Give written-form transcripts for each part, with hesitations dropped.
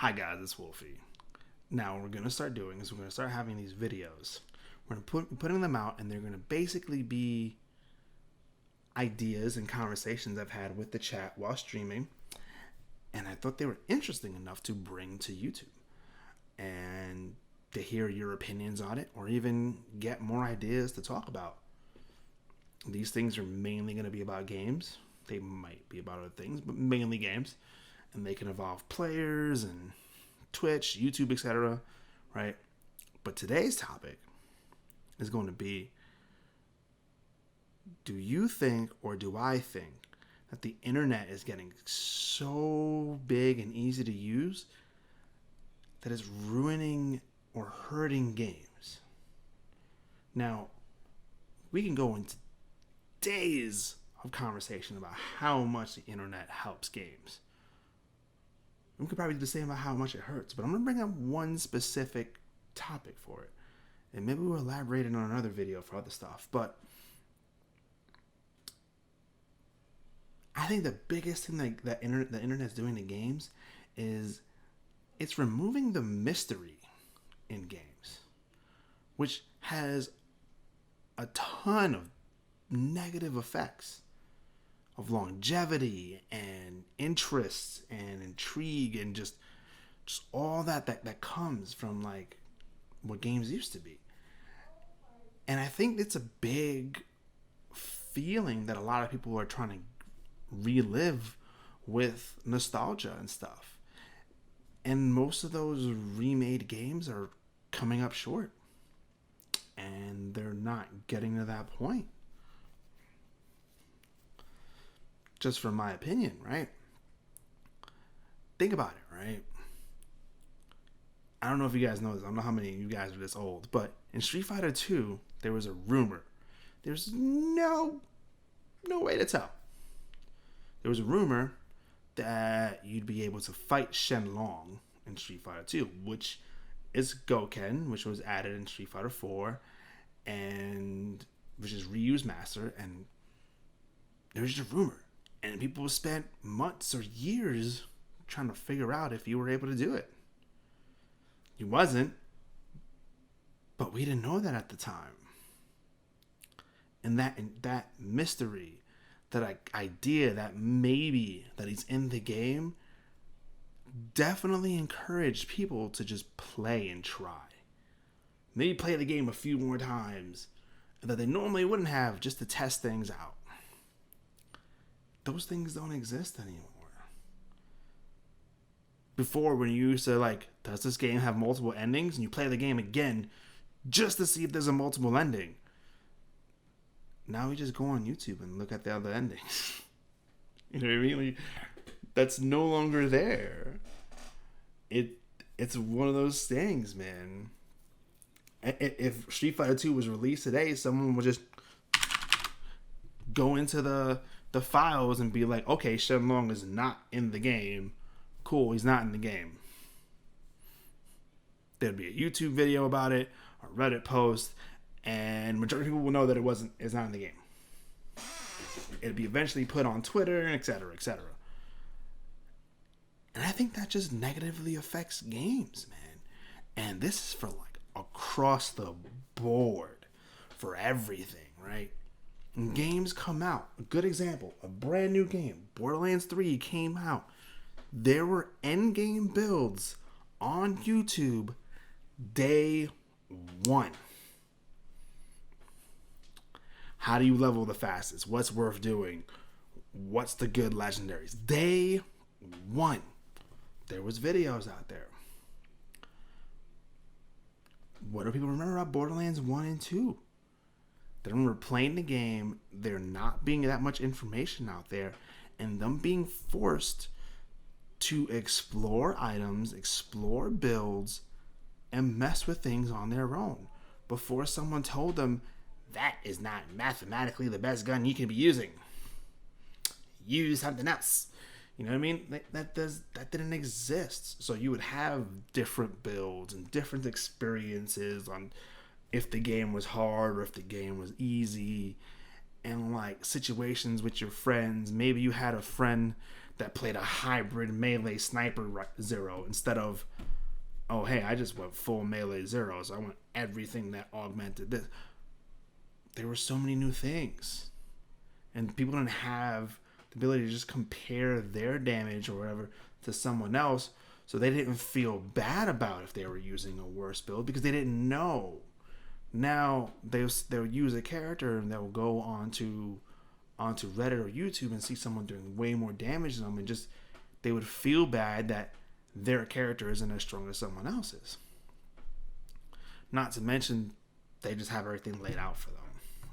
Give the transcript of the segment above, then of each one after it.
Hi guys, it's Wolfie. Now what we're gonna start doing is we're gonna start having these videos. We're gonna putting them out, and they're gonna basically be ideas and conversations I've had with the chat while streaming, and I thought they were interesting enough to bring to YouTube and to hear your opinions on it, or even get more ideas to talk about. These things are mainly going to be about games. They might be about other things, but mainly games. And they can involve players and Twitch, YouTube, etc. Right? But today's topic is going to be, do you think, or do I think, that the internet is getting so big and easy to use that it's ruining or hurting games? Now, we can go into days of conversation about how much the internet helps games. We could probably do the same about how much it hurts, but I'm going to bring up one specific topic for it. And maybe we'll elaborate it on another video for other stuff. But I think the biggest thing that the internet's doing to games is it's removing the mystery in games, which has a ton of negative effects of longevity and interest and intrigue and just all that comes from like what games used to be. And I think it's a big feeling that a lot of people are trying to relive with nostalgia and stuff. And most of those remade games are coming up short. And they're not getting to that point. Just from my opinion, right? Think about it, right? I don't know if you guys know this. I don't know how many of you guys are this old, but in Street Fighter 2, there was a rumor. There's no way to tell. There was a rumor that you'd be able to fight Shenlong in Street Fighter 2, which is Gouken, which was added in Street Fighter 4, and which is Ryu's master, and there was just a rumor. And people spent months or years trying to figure out if you were able to do it. You wasn't, but we didn't know that at the time. And that mystery, that idea that maybe that he's in the game, definitely encouraged people to just play and try. Maybe play the game a few more times that they normally wouldn't have, just to test things out. Those things don't exist anymore. Before, when you used to like, does this game have multiple endings? And you play the game again just to see if there's a multiple ending. Now we just go on YouTube and look at the other endings. You know what I mean? Like, that's no longer there. It's one of those things, man. If Street Fighter 2 was released today, someone would just go into the files and be like, okay, Shenlong is not in the game. Cool, he's not in the game. There'd be a YouTube video about it, a Reddit post, and majority of people will know that it's not in the game. It'd be eventually put on Twitter, and etc., etc. And I think that just negatively affects games, man. And this is for like across the board for everything, right? When games come out, a good example, a brand new game, Borderlands 3 came out. There were endgame builds on YouTube day one. How do you level the fastest? What's worth doing? What's the good legendaries? Day one. There was videos out there. What do people remember about Borderlands 1 and 2? They remember playing the game, there not being that much information out there, and them being forced to explore items, explore builds, and mess with things on their own before someone told them that is not mathematically the best gun you can be using. Use something else. You know what I mean? That didn't exist. So you would have different builds and different experiences on if the game was hard or if the game was easy, and like situations with your friends. Maybe you had a friend that played a hybrid melee sniper Zero instead of, oh hey, I just went full melee Zero, so I want everything that augmented this. There were so many new things, and people didn't have the ability to just compare their damage or whatever to someone else, so they didn't feel bad about if they were using a worse build because they didn't know. Now they'll use a character and they'll go onto Reddit or YouTube and see someone doing way more damage than them, and just they would feel bad that their character isn't as strong as someone else's. Not to mention, they just have everything laid out for them,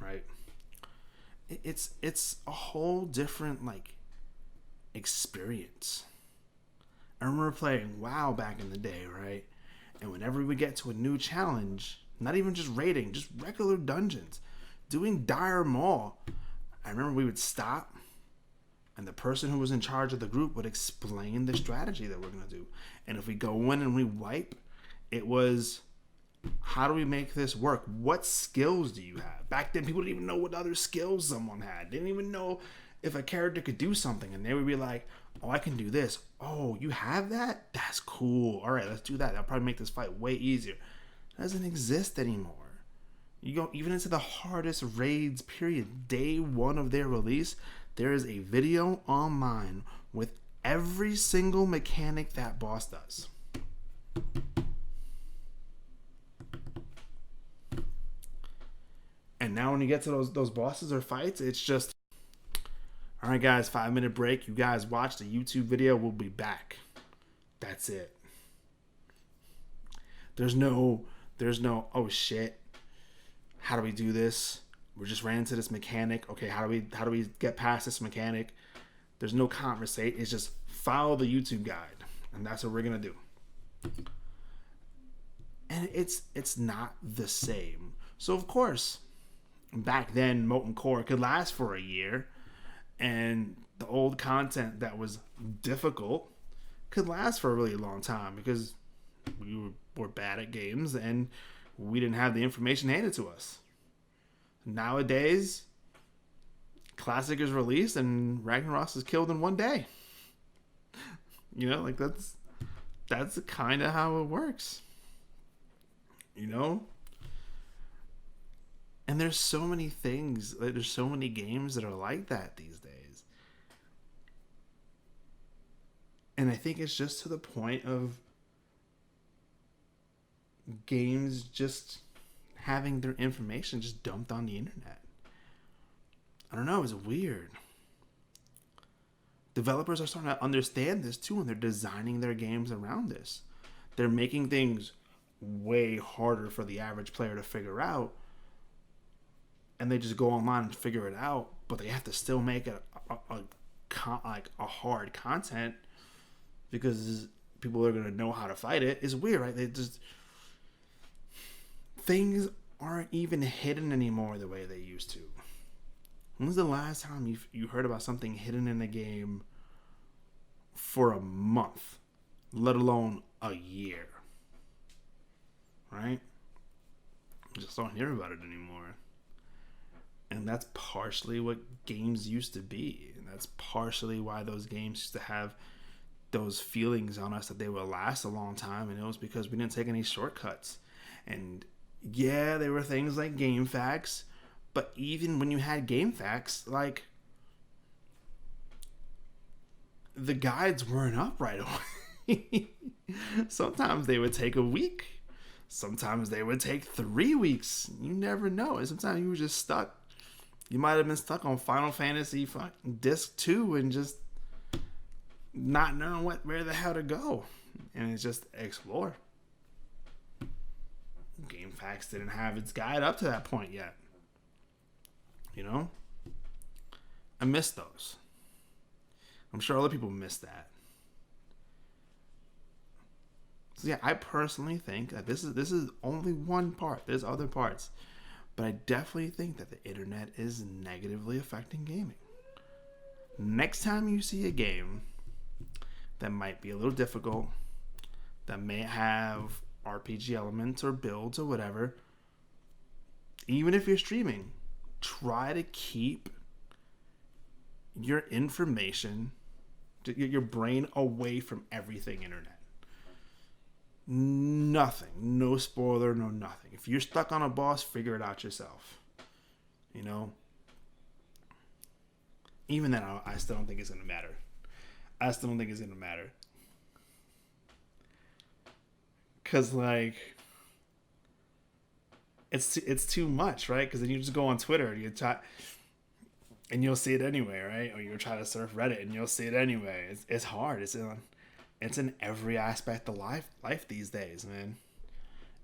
right? It's a whole different like experience. I remember playing WoW back in the day, right? And whenever we get to a new challenge, not even just raiding, just regular dungeons, doing Dire Maul, I remember we would stop and the person who was in charge of the group would explain the strategy that we're going to do. And if we go in and we wipe, it was, how do we make this work? What skills do you have? Back then, people didn't even know what other skills someone had. They didn't even know if a character could do something. And they would be like, oh, I can do this. Oh, you have that? That's cool. All right, let's do that. That'll probably make this fight way easier. It doesn't exist anymore. You go even into the hardest raids period, day one of their release, there is a video online with every single mechanic that boss does. And now when you get to those bosses or fights, it's just, all right, guys, 5-minute break. You guys watch the YouTube video. We'll be back. That's it. There's no, oh shit, how do we do this? We just ran into this mechanic. Okay, how do we get past this mechanic? There's no conversation. It's just follow the YouTube guide, and that's what we're gonna do. And it's not the same. So of course, back then Molten Core could last for a year, and the old content that was difficult could last for a really long time because we were bad at games and we didn't have the information handed to us. Nowadays, Classic is released and Ragnaros is killed in one day. You know, like that's kind of how it works. You know? And there's so many things, there's so many games that are like that these days. And I think it's just to the point of games just having their information just dumped on the internet. I don't know, it's weird. Developers are starting to understand this too, and they're designing their games around this. They're making things way harder for the average player to figure out, and they just go online and figure it out, but they have to still make a hard content because people are going to know how to fight it. It's weird, right? They just, things aren't even hidden anymore the way they used to. When was the last time you heard about something hidden in a game for a month, let alone a year? Right? You just don't hear about it anymore. And that's partially what games used to be. And that's partially why those games used to have those feelings on us that they would last a long time. And it was because we didn't take any shortcuts. And yeah, there were things like GameFAQs. But even when you had GameFAQs, like, the guides weren't up right away. Sometimes they would take a week. Sometimes they would take 3 weeks. You never know. And sometimes you were just stuck. You might have been stuck on Final Fantasy Disc 2 and just not knowing where the hell to go. And it's just explore. GameFAQs didn't have its guide up to that point yet. You know? I miss those. I'm sure other people miss that. So yeah, I personally think that this is only one part. There's other parts. But I definitely think that the internet is negatively affecting gaming. Next time you see a game that might be a little difficult, that may have RPG elements or builds or whatever, even if you're streaming, try to keep your information Get your brain away from everything internet. Nothing. No spoiler, no nothing. If you're stuck on a boss, figure it out yourself. You know? Even then, I still don't think it's going to matter. I still don't think it's going to matter. Because, like, it's too much, right? Because then you just go on Twitter and you try, and you'll see it anyway, right? Or you'll try to surf Reddit and you'll see it anyway. It's hard. It's in every aspect of life these days, man.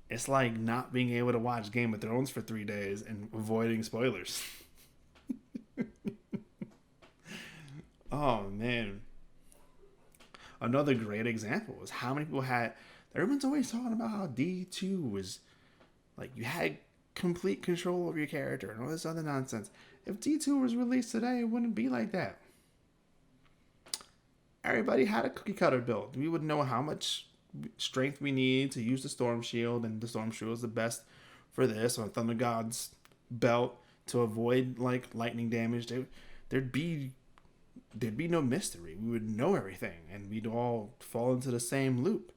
It's like not being able to watch Game of Thrones for 3 days and avoiding spoilers. Oh man. Another great example is how many people had. Everyone's always talking about how D2 was like you had complete control of your character and all this other nonsense. If D2 was released today, it wouldn't be like that. Everybody had a cookie cutter build. We would know how much strength we need to use the Storm Shield, and the Storm Shield is the best for this, or Thunder God's belt to avoid like lightning damage. There'd be no mystery. We would know everything, and we'd all fall into the same loop.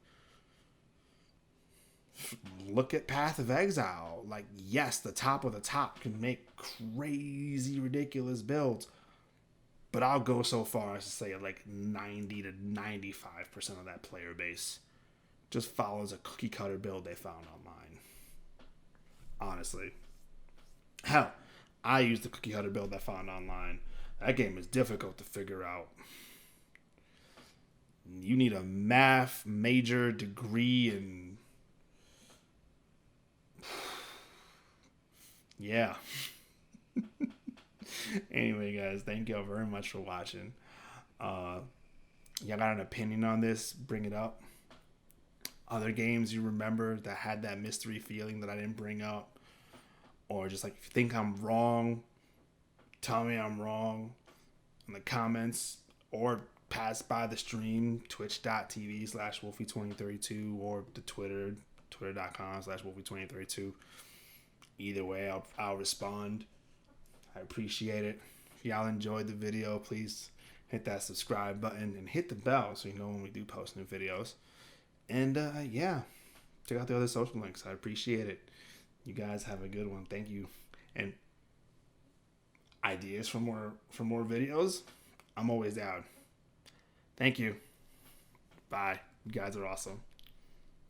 Look at Path of Exile. Like, yes, the top of the top can make crazy, ridiculous builds, but I'll go so far as to say like 90 to 95% of that player base just follows a cookie cutter build they found online. Honestly. Hell, I used the cookie cutter build I found online. That game is difficult to figure out. You need a math major degree and yeah. Anyway, guys, thank y'all very much for watching. Y'all got an opinion on this? Bring it up. Other games you remember that had that mystery feeling that I didn't bring up, or just like if you think I'm wrong, tell me I'm wrong in the comments, or pass by the stream, twitch.tv/Wolfie2032, or the twitter.com/Wolfie2032. Either way, I'll respond. I appreciate it. If y'all enjoyed the video, please hit that subscribe button and hit the bell so you know when we do post new videos. And yeah, check out the other social links. I appreciate it. You guys have a good one. Thank you. And ideas for more videos, I'm always down. Thank you. Bye. You guys are awesome.